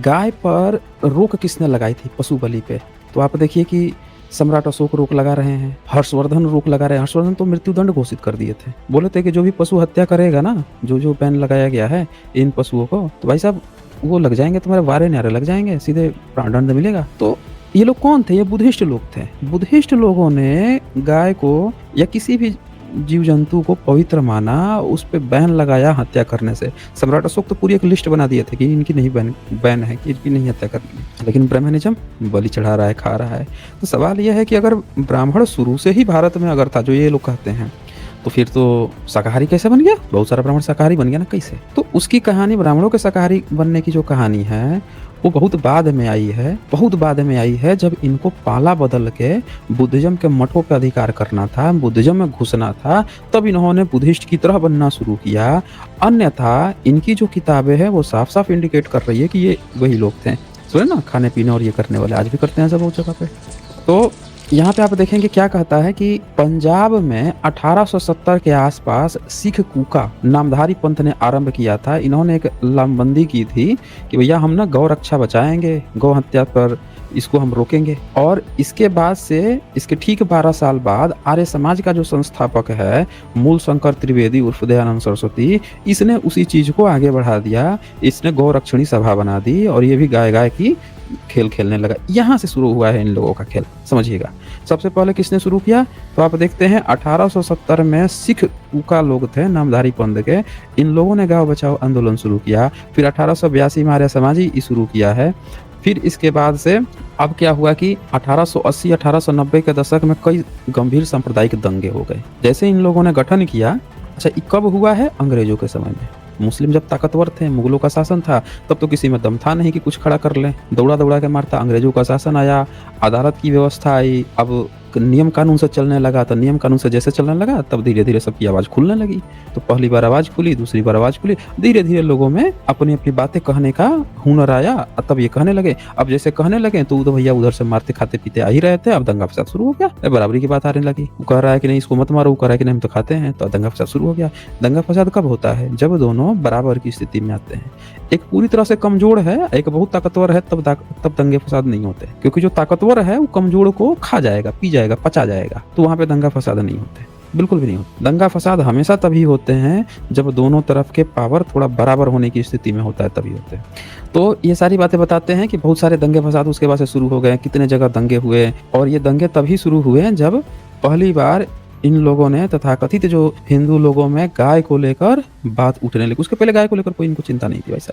गाय पर रोक किसने लगाई थी पशु बलि पे? तो आप देखिए कि सम्राट अशोक रोक लगा रहे हैं, हर्षवर्धन रोक लगा रहे हैं। हर्षवर्धन तो मृत्युदंड घोषित कर दिए थे। बोले थे कि जो भी पशु हत्या करेगा ना, जो बैन लगाया गया है इन पशुओं को, तो भाई साहब वो लग जाएँगे, तुम्हारे वारे न्यारे लग जाएँगे, सीधे प्राणदंड मिलेगा। तो ये लोग कौन थे? ये बुद्धिस्ट लोग थे। बुद्धिस्ट लोगों ने गाय को या किसी भी जीव-जंतु को पवित्र माना, उस पे बैन लगाया हत्या करने से। सम्राट अशोक तो पूरी एक लिस्ट बना दिए थे कि इनकी नहीं बैन बैन है कि इनकी नहीं हत्या करनी है। लेकिन ब्राह्मणिज़्म बलि चढ़ा रहा है, खा रहा है। तो सवाल ये है कि अगर ब्राह्मण शुरू से ही भारत में अगर था, जो ये लोग कहते हैं, तो फिर तो शाकाहारी कैसे बन गया? बहुत सारा ब्राह्मण शाकाहारी बन गया ना, कैसे? तो उसकी कहानी, ब्राह्मणों के शाकाहारी बनने की जो कहानी है, वो बहुत बाद में आई है, बहुत बाद में आई है, जब इनको पाला बदल के बुद्धिज़्म के मठों पे अधिकार करना था, बुद्धिज़्म में घुसना था, तब इन्होंने बुद्धिस्ट की तरह बनना शुरू किया। अन्यथा इनकी जो किताबें हैं, वो साफ-साफ इंडिकेट कर रही है कि ये वही लोग थे। सुने ना, खाने-पीने और ये करने वाले, आज भी करते हैं सब बहुत जगह पे। तो यहाँ पे आप देखेंगे क्या कहता है कि पंजाब में 1870 के आसपास सिख कूका नामधारी पंथ ने आरंभ किया था। इन्होंने एक लामबंदी की थी कि भैया हम ना गौ रक्षा बचाएँगे, गौ हत्या पर इसको हम रोकेंगे। और इसके बाद से, इसके ठीक 12 साल बाद आर्य समाज का जो संस्थापक है मूल शंकर त्रिवेदी उर्फ दयानंद सरस्वती, इसने उसी चीज़ को आगे बढ़ा दिया। इसने गौ रक्षणी सभा बना दी और ये भी गाय-गाय की खेल खेलने लगा। यहाँ से शुरू हुआ है इन लोगों का खेल, समझिएगा। सबसे पहले किसने शुरू किया? तो आप देखते हैं 1870 में सिख कूका लोग थे नामधारी पंथ के, इन लोगों ने गौ बचाओ आंदोलन शुरू किया। फिर 1882 में आर्य समाजी शुरू किया है। फिर इसके बाद से अब क्या हुआ कि 1880-1890 के दशक में कई गंभीर सांप्रदायिक दंगे हो गए। जैसे इन लोगों ने गठन किया, अच्छा ये कब हुआ है? अंग्रेजों के समय में। मुस्लिम जब ताकतवर थे, मुगलों का शासन था, तब तो किसी में दम था नहीं कि कुछ खड़ा कर लें, दौड़ा-दौड़ा के मारता। अंग्रेजों का शासन आया, अदालत की व्यवस्था आई, अब नियम कानून से चलने लगा, तो नियम कानून से जैसे चलने लगा, तब धीरे-धीरे सबकी आवाज़ खुलने लगी। तो पहली बार आवाज़ खुली, दूसरी बार आवाज़ खुली, धीरे-धीरे लोगों में अपनी-अपनी बातें कहने का हुनर आया, तब ये कहने लगे। अब जैसे कहने लगे तो भैया उधर से मारते खाते-पीते आ ही रहे थे, अब दंगा-फसाद शुरू हो गया। बराबरी की बात आने लगी। वो कह रहा है कि नहीं इसको मत मारो, वो कह रहा है कि नहीं हम तो खाते हैं, तो दंगा-फसाद शुरू हो गया। दंगा-फसाद कब होता है? जब दोनों बराबर की स्थिति में आते हैं। एक पूरी तरह से कमज़ोर है, एक बहुत ताकतवर है, तब दंगे-फसाद नहीं होते। क्योंकि जो ताकतवर है वो कमज़ोर को खा जाएगा, पी जाएगा, पचा जाएगा, तो वहाँ पे दंगा-फसाद नहीं होते, बिल्कुल भी नहीं होते। दंगा-फसाद हमेशा तभी होते हैं जब दोनों तरफ के पावर थोड़ा बराबर होने की स्थिति में होता है, तभी होते हैं। तो ये सारी बातें बताते हैं कि बहुत सारे दंगे-फसाद उसके बाद से शुरू हो गए, कितने जगह दंगे हुए, और ये दंगे तभी शुरू हुए जब पहली बार इन लोगों ने तथाकथित जो हिंदू लोगों में गाय को लेकर बात उठने लगी। उसके पहले गाय को लेकर कोई इनको चिंता नहीं थी भाई साहब।